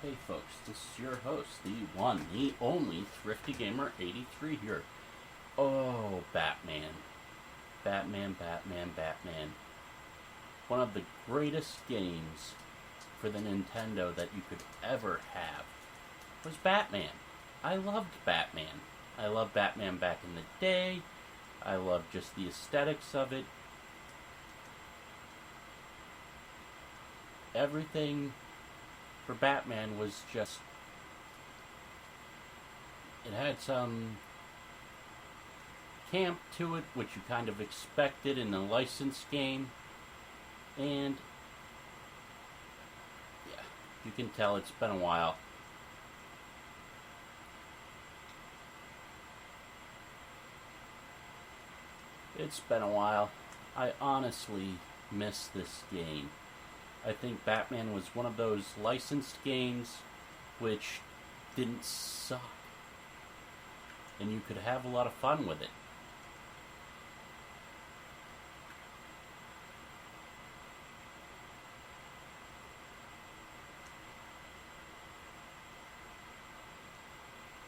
Hey folks, this is your host, the one, the only Thrifty Gamer 83 here. Oh, Batman. Batman. One of the greatest games for the Nintendo that you could ever have was Batman. I loved Batman. I loved Batman back in the day. I loved just the aesthetics of it. Everything for Batman was just... It had some camp to it, which you kind of expected in a licensed game. And yeah, you can tell it's been a while. It's been a while. I honestly miss this game. I think Batman was one of those licensed games which didn't suck. And you could have a lot of fun with it.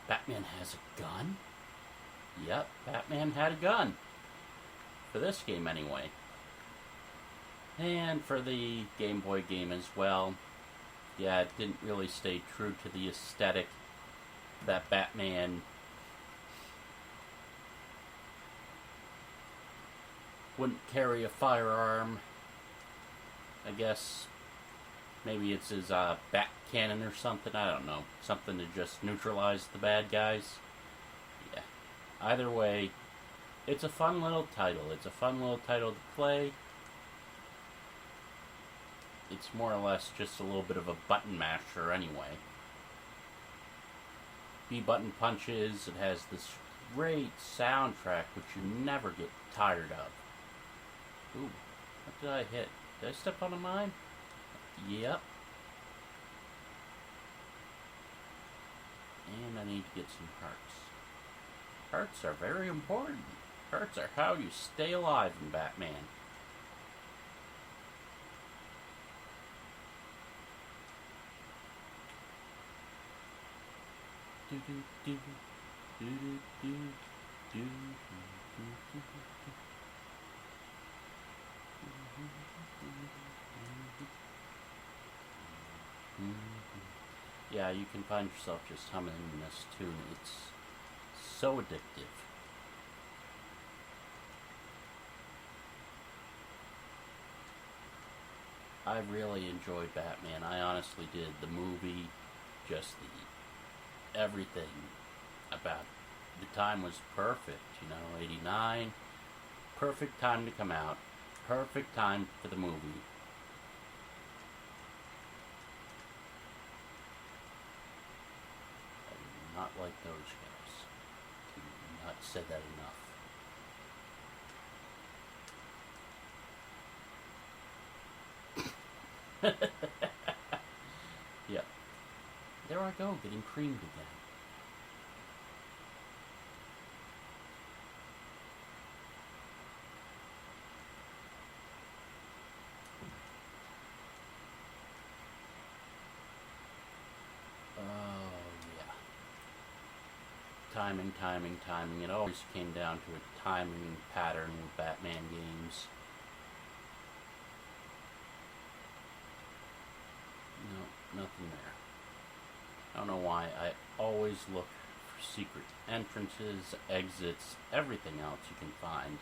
Batman has a gun? Yep, Batman had a gun. For this game anyway. And for the Game Boy game as well. Yeah, it didn't really stay true to the aesthetic that Batman wouldn't carry a firearm. I guess maybe it's his bat cannon or something. I don't know. Something to just neutralize the bad guys. Yeah. Either way, it's a fun little title. It's a fun little title to play. It's more or less just a little bit of a button masher anyway. B-button punches. It has this great soundtrack which you never get tired of. Ooh, what did I hit? Did I step on a mine? Yep. And I need to get some hearts. Hearts are very important. Hearts are how you stay alive in Batman. Yeah, you can find yourself just humming in this tune. It's so addictive. I really enjoyed Batman. I honestly did. The movie, just everything about the time was perfect. 89, perfect time to come out, perfect time for the movie. I do not like those guys. I have not said that enough. Yep. There I go, getting creamed again. Timing. It always came down to a timing pattern with Batman games. No, nothing there. I don't know why. I always look for secret entrances, exits, everything else you can find.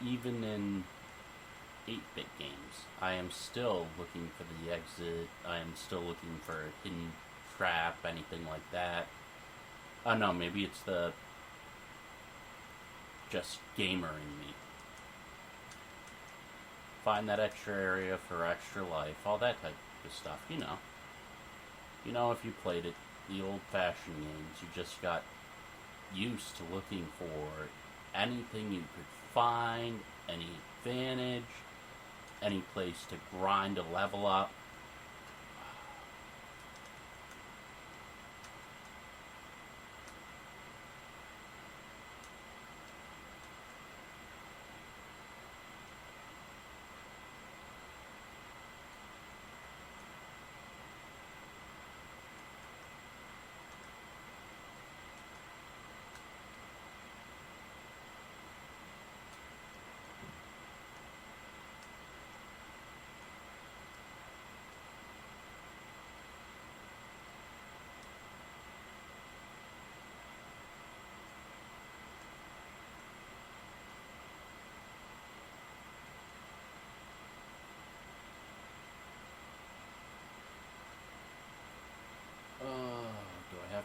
Even in 8-bit games, I am still looking for the exit. I am still looking for a hidden trap, anything like that. Oh no, maybe it's the just gamer in me. Find that extra area for extra life, all that type of stuff, You know, if you played it, the old-fashioned games, you just got used to looking for anything you could find, any advantage, any place to grind a level up.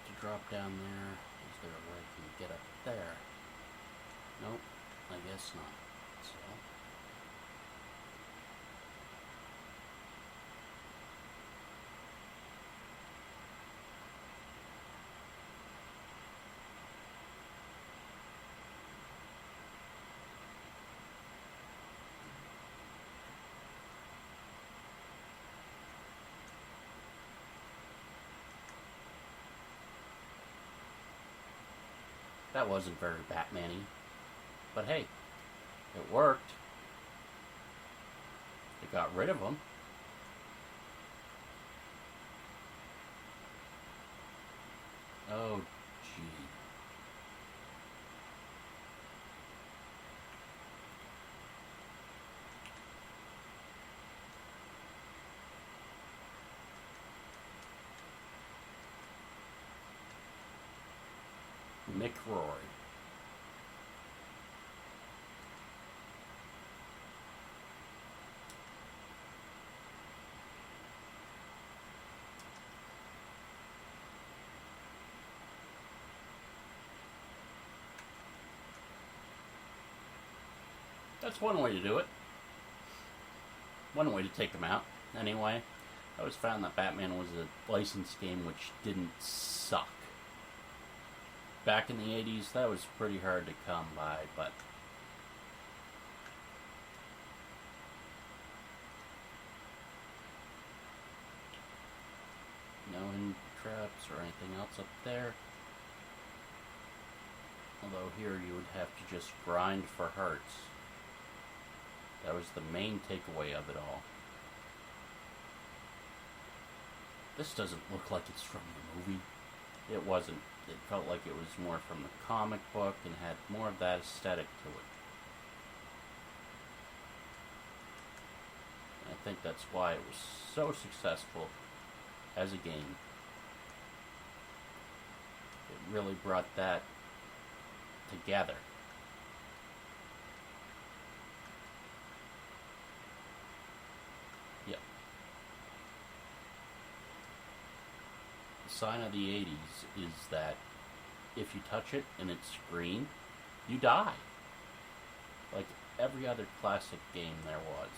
have to drop down there? Is there a way I can get up there? Nope, I guess not. So... that wasn't very Batman-y. But hey, it worked. It got rid of him. Oh, gee. McRoy. That's one way to do it. One way to take them out. Anyway, I always found that Batman was a licensed game which didn't suck. Back in the 80s, that was pretty hard to come by, but... no hidden traps or anything else up there. Although here you would have to just grind for hearts. That was the main takeaway of it all. This doesn't look like it's from the movie. It wasn't. It felt like it was more from the comic book and had more of that aesthetic to it. And I think that's why it was so successful as a game. It really brought that together. Yep. The sign of the 80s is that if you touch it and it's green, you die. Like every other classic game there was.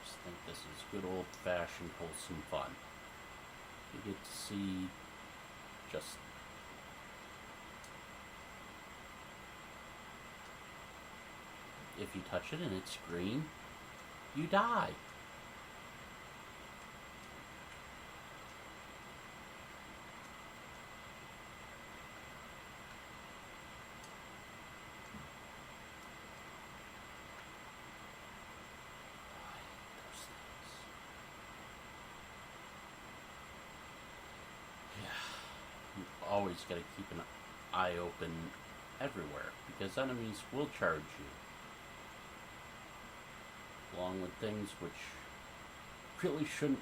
I think this is good old-fashioned wholesome fun. You get to see just if you touch it and it's green, you die. Always got to keep an eye open everywhere because enemies will charge you, along with things which really shouldn't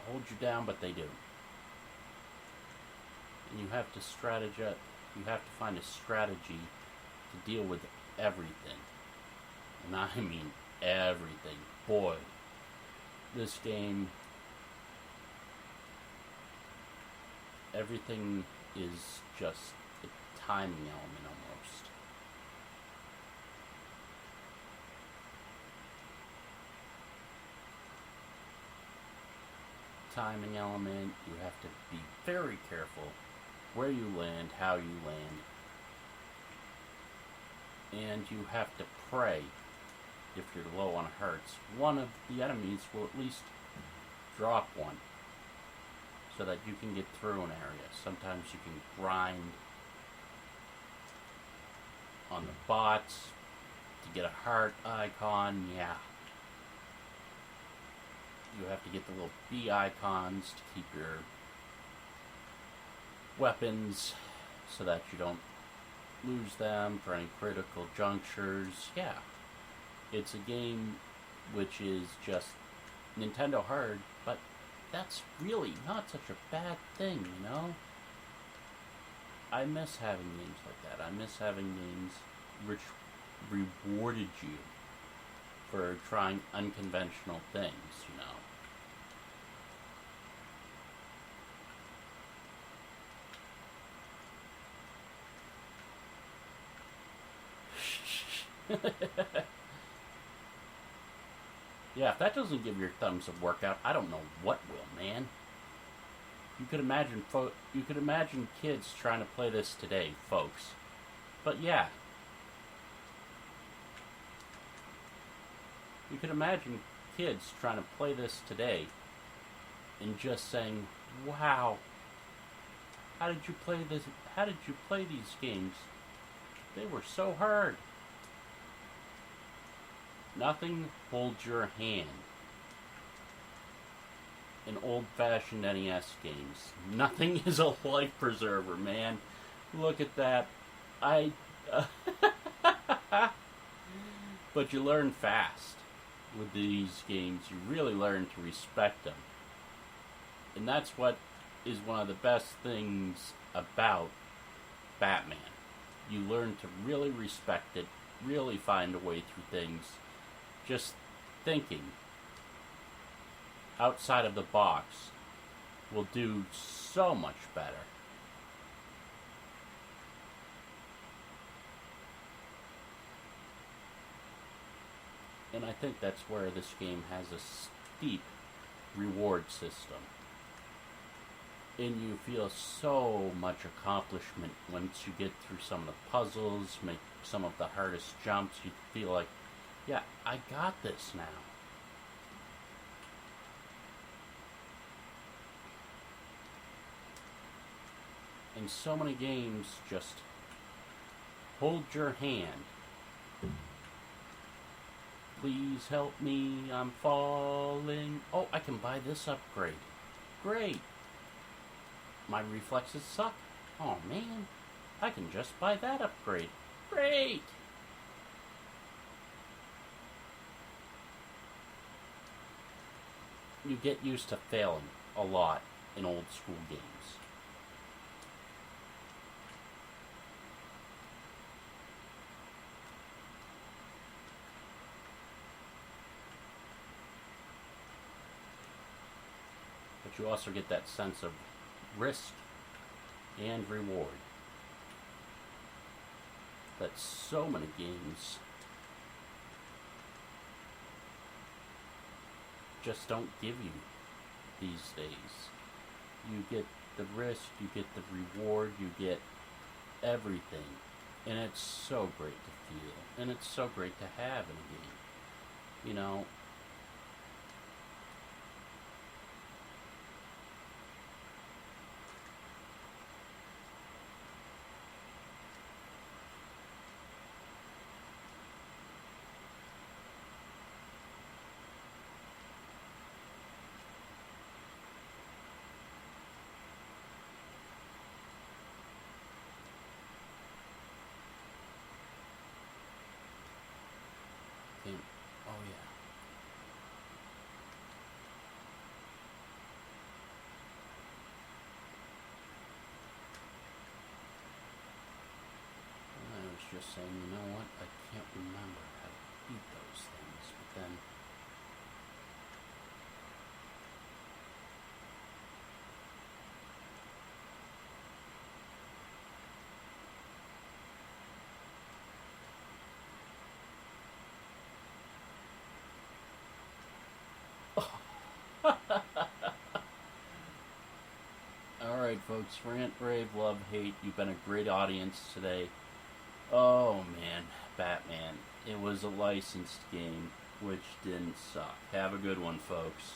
hold you down, but they do. And you have to strategize. You have to find a strategy to deal with everything, and I mean everything. Boy, this game. Everything is just a timing element almost. Timing element, you have to be very careful where you land, how you land. And you have to pray, if you're low on hearts, one of the enemies will at least drop one, so that you can get through an area. Sometimes you can grind on the bots, get a heart icon, yeah. You have to get the little B icons to keep your weapons so that you don't lose them for any critical junctures. Yeah, it's a game which is just Nintendo hard, but that's really not such a bad thing, you know? I miss having games like that. I miss having games which rewarded you for trying unconventional things, you know? Yeah, if that doesn't give your thumbs a workout, I don't know what will, man. You could imagine kids trying to play this today, folks. But yeah, you could imagine kids trying to play this today and just saying, "Wow, how did you play this? How did you play these games? They were so hard." Nothing holds your hand in old-fashioned NES games. Nothing is a life preserver, man. Look at that. But you learn fast with these games. You really learn to respect them. And that's what is one of the best things about Batman. You learn to really respect it, really find a way through things. Just thinking outside of the box will do so much better. And I think that's where this game has a steep reward system. And you feel so much accomplishment once you get through some of the puzzles, make some of the hardest jumps. You feel like, yeah, I got this now. And so many games just hold your hand. Please help me, I'm falling. Oh, I can buy this upgrade. Great. My reflexes suck. Oh man, I can just buy that upgrade. Great. You get used to failing a lot in old school games. But you also get that sense of risk and reward that so many games just don't give you these days. You get the risk, you get the reward, you get everything. And it's so great to feel. And it's so great to have in a game. You know, and, oh yeah. I was just saying, you know what? I can't remember how to beat those things, but then alright, folks. Rant, rave, love, hate. You've been a great audience today. Oh, man. Batman. It was a licensed game, which didn't suck. Have a good one, folks.